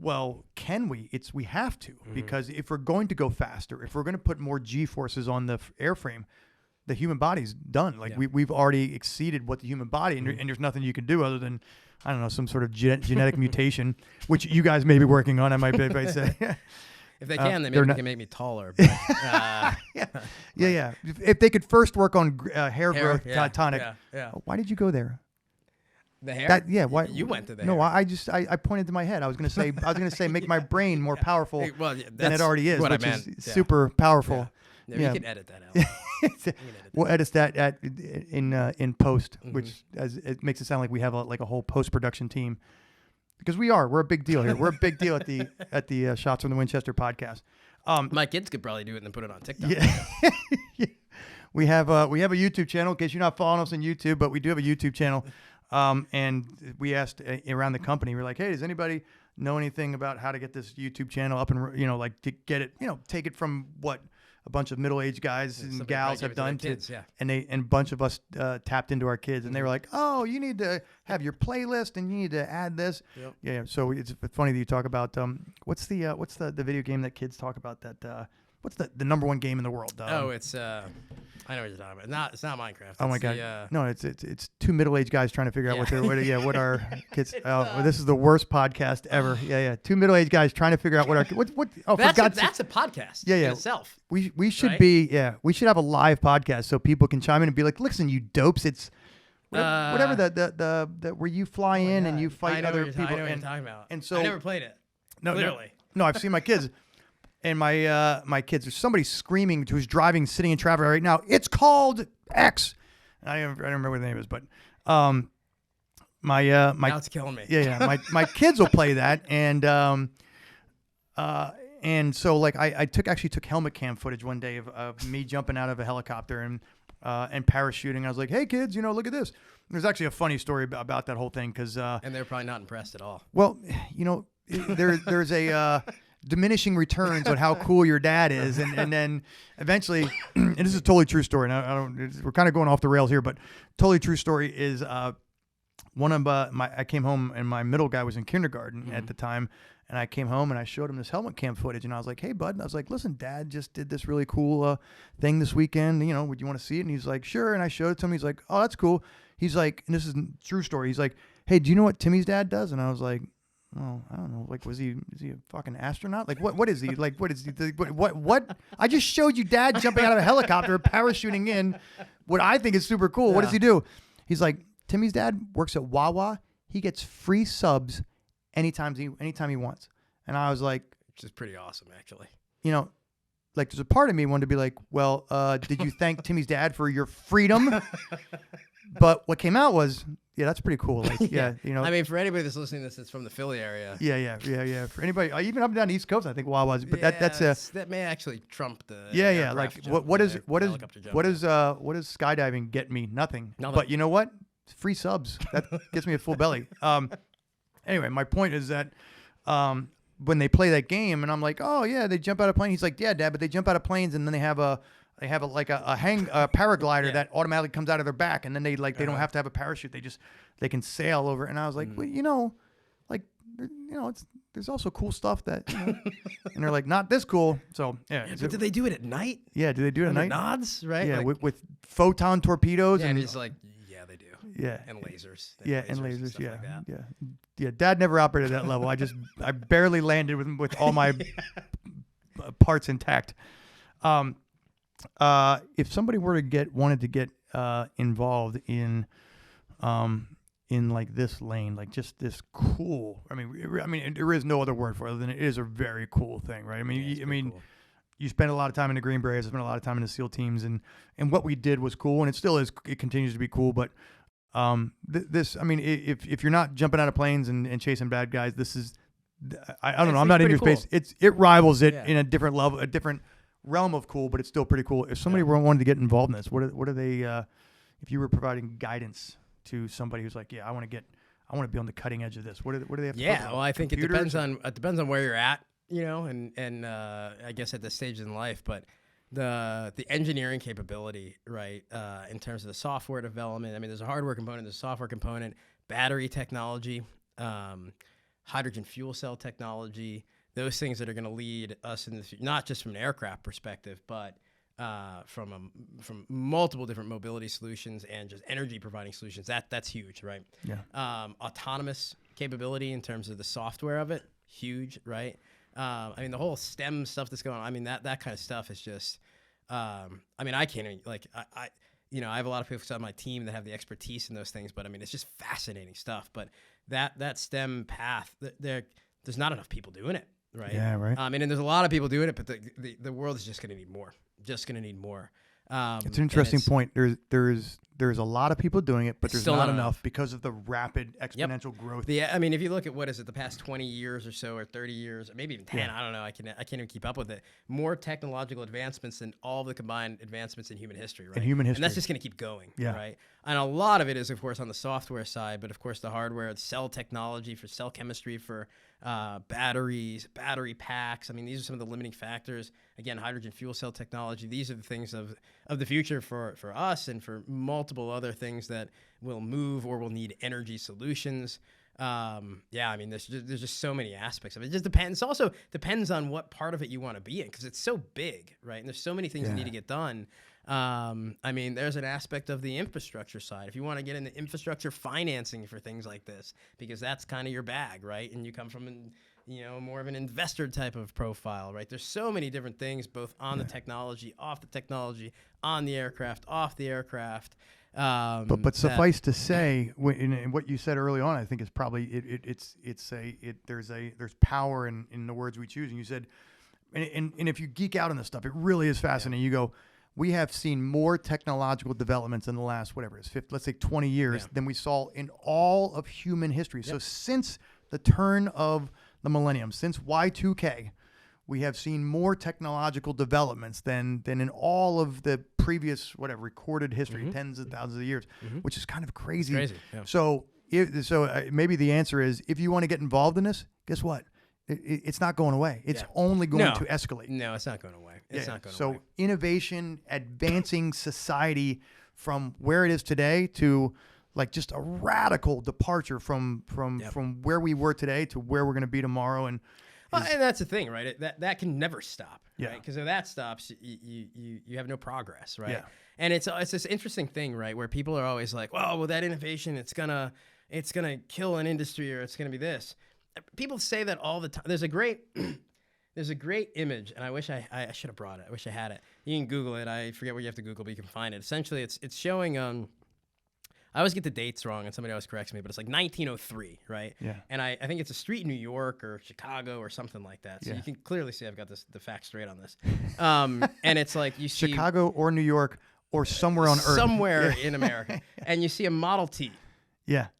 well, can we? We have to, because if we're going to go faster, if we're going to put more G forces on the airframe, the human body's done. Like we've already exceeded what the human body, and there's nothing you can do other than, I don't know, some sort of genetic mutation, which you guys may be working on. I might say. If they can, they maybe can make me taller. But, yeah. If they could first work on hair growth tonic. Yeah. Why did you go there? The hair? Why you went to the No, hair. I pointed to my head. I was gonna say make my brain more powerful than it already is, what I which meant. is super powerful. Yeah, you can edit that out. We'll edit that in post, which it makes it sound like we have a whole post production team, because we're a big deal here. We're a big deal at the Shots From The Winchester podcast. My kids could probably do it and then put it on TikTok. Yeah. We have a YouTube channel, in case you're not following us on YouTube, but we do have a YouTube channel. And we asked around the company, we're like, hey, does anybody know anything about how to get this YouTube channel up and, to get it, take it from what a bunch of middle-aged guys and gals have done and a bunch of us tapped into our kids, and they were like, oh, you need to have your playlist and you need to add this. Yep. Yeah. So it's funny that you talk about, what's the video game that kids talk about that, what's the number one game in the world? It's I know what you're talking about. It's not Minecraft. Oh my God! No, it's two middle-aged guys trying to figure out what our kids. Oh, this is the worst podcast ever. Yeah. Two middle-aged guys trying to figure out what our what. Oh, that's a podcast. Yeah. In itself. We should right? we should have a live podcast so people can chime in and be like, listen, you dopes, it's whatever the where you fly in and you fight other people. I know what you're talking about. And so I never played it. No, clearly. No, I've seen my kids. And my kids, there's somebody screaming who's driving, sitting in traffic right now. It's called X. I don't remember what the name is, but my now it's killing me. Yeah. My kids will play that, and so like I took helmet cam footage one day of me jumping out of a helicopter and parachuting. I was like, hey kids, look at this. There's actually a funny story about that whole thing because and they're probably not impressed at all. Well, there's a diminishing returns on how cool your dad is, and then eventually, and this is a totally true story. And we're kind of going off the rails here, but totally true story is one of I came home and my middle guy was in kindergarten at the time, and I came home and I showed him this helmet cam footage, and I was like, hey bud, and I was like, listen, Dad just did this really cool thing this weekend. Would you want to see it? And he's like, sure. And I showed it to him. He's like, oh, that's cool. He's like, and this is a true story. He's like, hey, do you know what Timmy's dad does? And I was like, oh, I don't know. Like, is he a fucking astronaut? Like, what is he? Like, what is he? What? I just showed you Dad jumping out of a helicopter, parachuting in. What I think is super cool. Yeah. What does he do? He's like, Timmy's dad works at Wawa. He gets free subs anytime he wants. And I was like, which is pretty awesome, actually. Like, there's a part of me wanted to be like, well, did you thank Timmy's dad for your freedom? But what came out was, yeah, that's pretty cool. Like, yeah, I mean, for anybody that's listening to this, it's from the Philly area. Yeah. For anybody, even up and down the East Coast, I think Wawa's. But that may actually trump the. Yeah. Like, what does skydiving get me? Nothing. But you know what? Free subs. That gets me a full belly. Anyway, my point is that when they play that game, and I'm like, oh yeah, they jump out of planes. He's like, yeah, Dad, but they jump out of planes, and then they have a paraglider that automatically comes out of their back, and then they don't have to have a parachute. They can sail over. And I was like, well, there's also cool stuff that, and they're like, not this cool. So yeah. But do they do it at night? Yeah. Do they do it at night? Nods, right? Yeah. With photon torpedoes. Yeah, and he's like, yeah, they do. Yeah. And lasers. And lasers. Yeah. Like yeah. Dad never operated at that level. I barely landed with all my parts intact. If somebody were to wanted to get involved in like this lane, like just this cool. I mean, there is no other word for it other than it is a very cool thing, right? I mean, cool. You spend a lot of time in the Green Berets, I spent a lot of time in the SEAL teams, and what we did was cool, and it still is. It continues to be cool, but this, I mean, if you're not jumping out of planes and chasing bad guys, this is. I don't know. I'm not in your space. It rivals it in a different level, a different realm of cool, but it's still pretty cool. If somebody wanted to get involved in this, what are they? If you were providing guidance to somebody who's like, yeah, I want to be on the cutting edge of this. What do they have to Yeah, well, I think it depends on where you're at, and I guess at this stage in life. But the engineering capability, right? In terms of the software development. I mean, there's a hardware component, there's a software component, battery technology, hydrogen fuel cell technology, those things that are going to lead us in this, not just from an aircraft perspective, but from multiple different mobility solutions and just energy providing solutions. That's huge, right? Yeah. Autonomous capability in terms of the software of it, huge, right? I mean, the whole STEM stuff that's going on. I mean, that kind of stuff is just. I mean, I can't even, like I have a lot of people on my team that have the expertise in those things, but I mean, it's just fascinating stuff. But that STEM path, there's not enough people doing it, right? Yeah, right. And there's a lot of people doing it, but the world is just going to need more. Just going to need more. It's an interesting point. There's a lot of people doing it, but there's still not not enough because of the rapid exponential growth. I mean, if you look at the past 20 years or so, or 30 years, or maybe even 10, I don't know. I can't even keep up with it. More technological advancements than all the combined advancements in human history, right? And that's just going to keep going, yeah. right? And a lot of it is, of course, on the software side, but of course, the hardware, the cell technology for cell chemistry, for batteries, battery packs. I mean, these are some of the limiting factors. Again, hydrogen fuel cell technology. These are the things of the future for us and for multiple other things that will move or will need energy solutions. I mean, there's just so many aspects of it. It just depends. Also depends on what part of it you want to be in, because it's so big, right? And there's so many things that need to get done. I mean, there's an aspect of the infrastructure side. If you want to get into infrastructure financing for things like this, because that's kind of your bag, right? And you come from more of an investor type of profile, right? There's so many different things, both on the technology, off the technology, on the aircraft, off the aircraft. But suffice to say, in what you said early on, I think is probably there's power in the words we choose. And you said, and if you geek out on this stuff, it really is fascinating. You go, we have seen more technological developments in the last, let's say 20 years than we saw in all of human history. So since the turn of the millennium, since Y2K, we have seen more technological developments than in all of the previous recorded history, tens of thousands of years, which is kind of crazy. It's crazy. Yeah. So maybe the answer is, if you want to get involved in this, guess what? It's not going away. It's only going to escalate. No, it's not going away. It's not going away. So innovation, advancing society from where it is today to like just a radical departure from where we were today to where we're going to be tomorrow. And that's the thing, right? That can never stop, Yeah. right? Because if that stops, you have no progress, right? Yeah. And it's this interesting thing, right, where people are always like, well, that innovation, it's gonna kill an industry, or it's gonna be this. People say that all the time. There's a great image, and I wish I should have brought it. I wish I had it. You can Google it. I forget what you have to Google, but you can find it. Essentially, it's showing I always get the dates wrong, and somebody always corrects me, but it's like 1903, right? Yeah. And I think it's a street in New York or Chicago or something like that. So you can clearly see I've got the facts straight on this. And it's like you see Chicago or New York or somewhere on Earth. Somewhere in America. And you see a Model T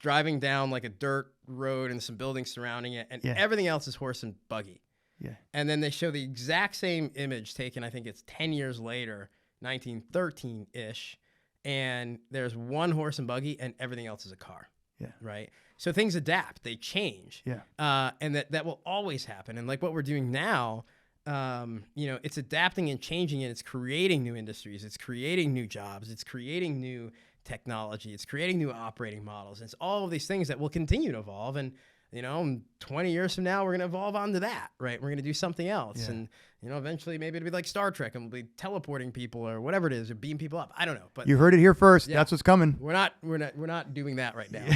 driving down like a dirt road and some buildings surrounding it, and everything else is horse and buggy. Yeah. And then they show the exact same image taken, I think it's 10 years later, 1913-ish, and there's one horse and buggy and everything else is a car. Yeah. Right. So things adapt, they change. Yeah. And that will always happen. And like what we're doing now, it's adapting and changing, and it's creating new industries, it's creating new jobs, it's creating new technology, it's creating new operating models. It's all of these things that will continue to evolve. And 20 years from now, we're going to evolve onto that, right? We're going to do something else. Yeah. And, eventually maybe it'll be like Star Trek, and we'll be teleporting people or whatever it is, or beam people up. I don't know. But you heard it here first. That's what's coming. We're not doing that right now.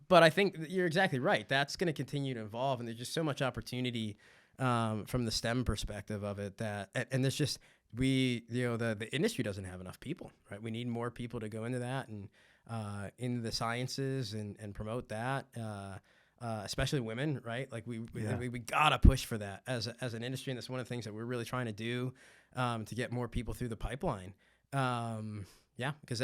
But I think you're exactly right. That's going to continue to evolve. And there's just so much opportunity from the STEM perspective of it and there's just, the industry doesn't have enough people, right? We need more people to go into that and into the sciences and promote that, especially women, right? Like we gotta push for that as an industry, and that's one of the things that we're really trying to do to get more people through the pipeline. Because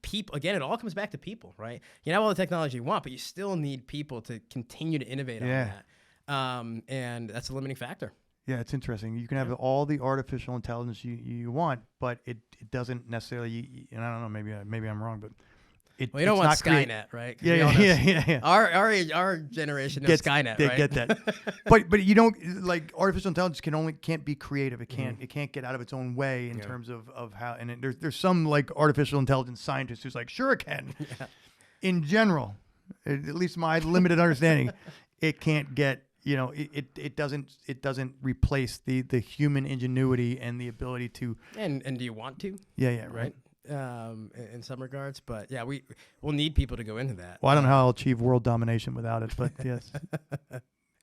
people, again, it all comes back to people, right? You have all the technology you want, but you still need people to continue to innovate on that, and that's a limiting factor. Yeah, it's interesting. You can have all the artificial intelligence you want, but it doesn't necessarily. And I don't know, maybe I'm wrong, but Well, you don't it's want not create- Skynet, right? 'Cause Yeah, we all yeah, know yeah. Our generation knows Skynet, They right? get that. but you don't like artificial intelligence can't be creative. It can't get out of its own way in terms of how. And there's some like artificial intelligence scientists who's like, sure it can. Yeah. In general, at least my limited understanding, it can't get. It doesn't replace the human ingenuity and the ability to. And do you want to? Yeah, right. In some regards, but yeah, we'll need people to go into that. Well, I don't know how I'll achieve world domination without it, but yes.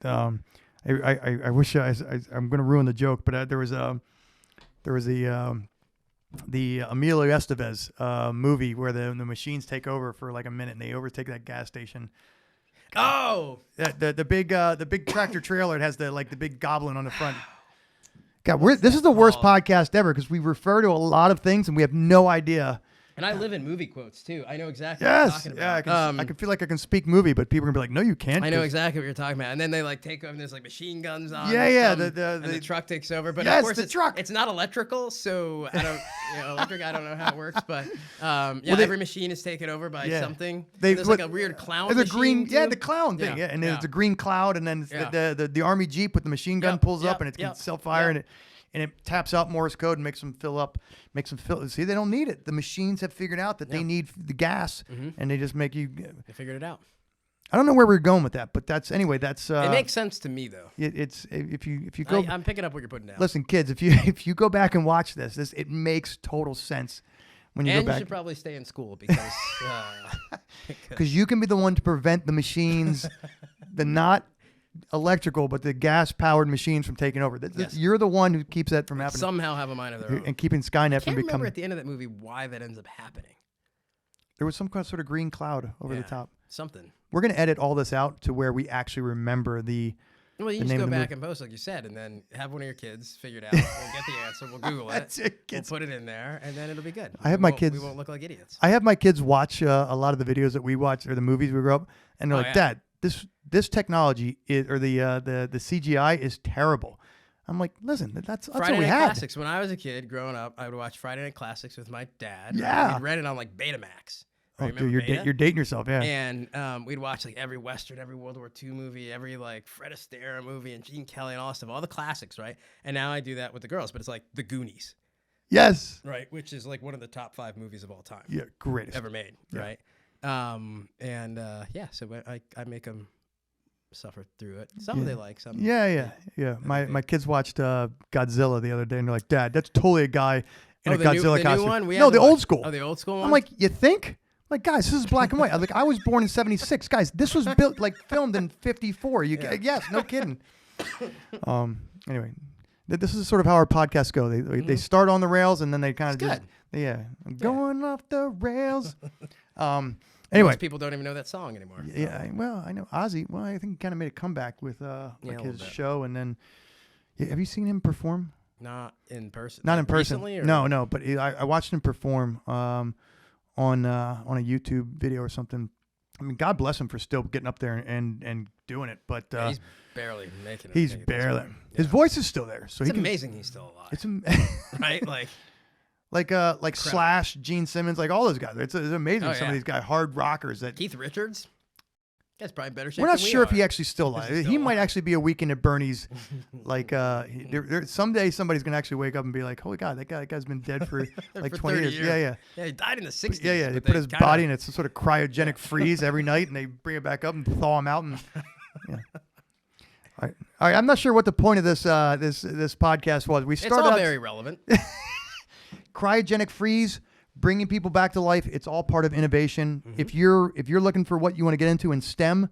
I wish I'm going to ruin the joke, but there was the Emilio Estevez movie where the machines take over for like a minute and they overtake that gas station. Oh, the big tractor trailer. It has the big goblin on the front. God, this is the worst podcast ever because we refer to a lot of things and we have no idea. And I live in movie quotes too. I know exactly what you're talking about. Yeah, I can feel like I can speak movie, but people are gonna be like, "No, you can't." I know exactly what you're talking about. And then they like take over. And there's like machine guns on. Yeah. And the truck takes over. But yes, of course, the truck. It's not electrical, so I don't. Electric. I don't know how it works, but every machine is taken over by something. There's like a weird clown. The green, machine the clown thing. Yeah, and there's a green cloud, and then the army jeep with the machine gun pulls up, and it can self-fire, and it taps out Morse code and makes them fill. See, they don't need it. The machines have figured out that they need the gas, and they just make you. They figured it out. I don't know where we're going with that, but that's it makes sense to me though. It's if you go. I'm picking up what you're putting down. Listen, kids, if you go back and watch this, it makes total sense when you go back. You should probably stay in school because you can be the one to prevent the machines, the not electrical, but the gas-powered machines from taking over. You're the one who keeps that from happening. Somehow have a mind of their own. And keeping Skynet from I can't becoming. remember at the end of that movie why that ends up happening. There was some kind of sort of green cloud over the top. Something. We're going to edit all this out to where we actually remember the. Well, you the just name go of the back movie. and post like you said, and then have one of your kids figure it out. We'll get the answer. We'll Google That's it. it, We'll kids. put it in there, and then it'll be good. I have my kids. We won't look like idiots. I have my kids watch a lot of the videos that we watch or the movies we grew up, and they're like, "Dad, this technology is, or the CGI is terrible." I'm like, "Listen, that's Friday what we Night had." Classics. When I was a kid growing up, I would watch Friday Night Classics with my dad. Yeah. We'd rent it on like Betamax. Oh, Remember dude, you're dating yourself, yeah. And we'd watch like every Western, every World War II movie, every like Fred Astaire movie and Gene Kelly and all that stuff, all the classics, right? And now I do that with the girls, but it's like The Goonies. Yes. Right, which is like one of the top 5 movies of all time. Yeah, greatest. Ever made, right? So I make them suffer through it. Some they like, some Yeah. My kids watched Godzilla the other day, and they're like, "Dad, that's totally a guy in a Godzilla costume." New one? No, the old school. Oh, the old school one? I'm like, "You think?" Like, guys, this is black and white. I'm like, I was born in '76, guys. This was built filmed in '54. Yes, no kidding. Anyway, this is sort of how our podcasts go. They start on the rails and then they kind of going off the rails. Anyway, most people don't even know that song anymore. Yeah, well, I know Ozzy. Well, I think he kind of made a comeback with his show, and then have you seen him perform? Not in person. Not in person. Recently, or? No. But I watched him perform on a YouTube video or something. I mean, God bless him for still getting up there and doing it. But he's barely making it. He's barely. His voice is still there, so it's amazing he's still alive. It's right, like Slash, Gene Simmons, like all those guys. It's amazing. Some of these guys, hard rockers. That Keith Richards. That's probably better shape. We're not than sure we if he actually still alive. He might actually be a Weekend at Bernie's. Someday somebody's gonna actually wake up and be like, "Holy God, that guy's been dead for like 20 years." Yeah. Yeah, he died in the 60s. Yeah. They put his body in some sort of cryogenic freeze every night, and they bring it back up and thaw him out. And All right. I'm not sure what the point of this podcast was. We started it's all out very relevant. Cryogenic freeze. Bringing people back to life, it's all part of innovation. Mm-hmm. If you're looking for what you want to get into in STEM,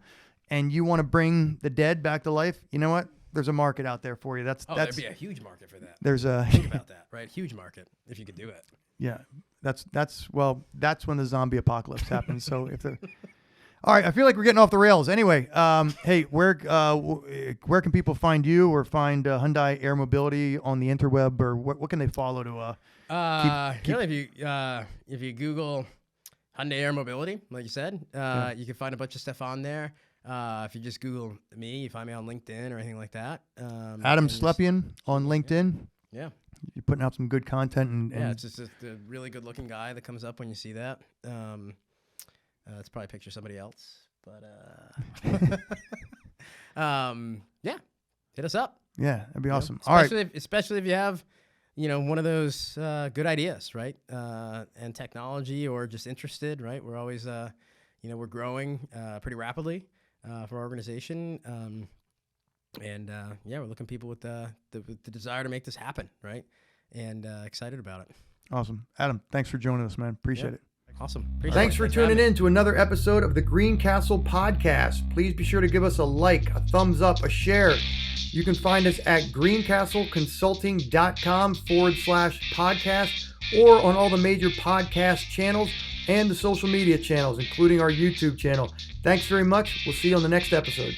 and you want to bring the dead back to life, you know what? There's a market out there for you. There'd be a huge market for that. There's a think about that, right? Huge market if you could do it. Yeah, that's when the zombie apocalypse happens. So if they're all right, I feel like we're getting off the rails. Anyway, hey, where can people find you or find Hyundai Air Mobility on the interweb, or what can they follow to? Really, if you Google Hyundai Air Mobility, like you said, you can find a bunch of stuff on there. If you just Google me, you find me on LinkedIn or anything like that. Adam Slepian on LinkedIn. Yeah. You're putting out some good content. And it's just a really good looking guy that comes up when you see that. It's probably a picture of somebody else, but yeah, hit us up. Yeah, that'd be awesome. Especially if you have, one of those good ideas, right? And technology, or just interested, right? We're always, we're growing pretty rapidly for our organization. We're looking people with the desire to make this happen, right? And excited about it. Awesome. Adam, thanks for joining us, man. Appreciate it. Awesome. Thanks for tuning in to another episode of the Green Castle Podcast. Please be sure to give us a like, a thumbs up, a share. You can find us at greencastleconsulting.com/podcast or on all the major podcast channels and the social media channels, including our YouTube channel. Thanks very much. We'll see you on the next episode.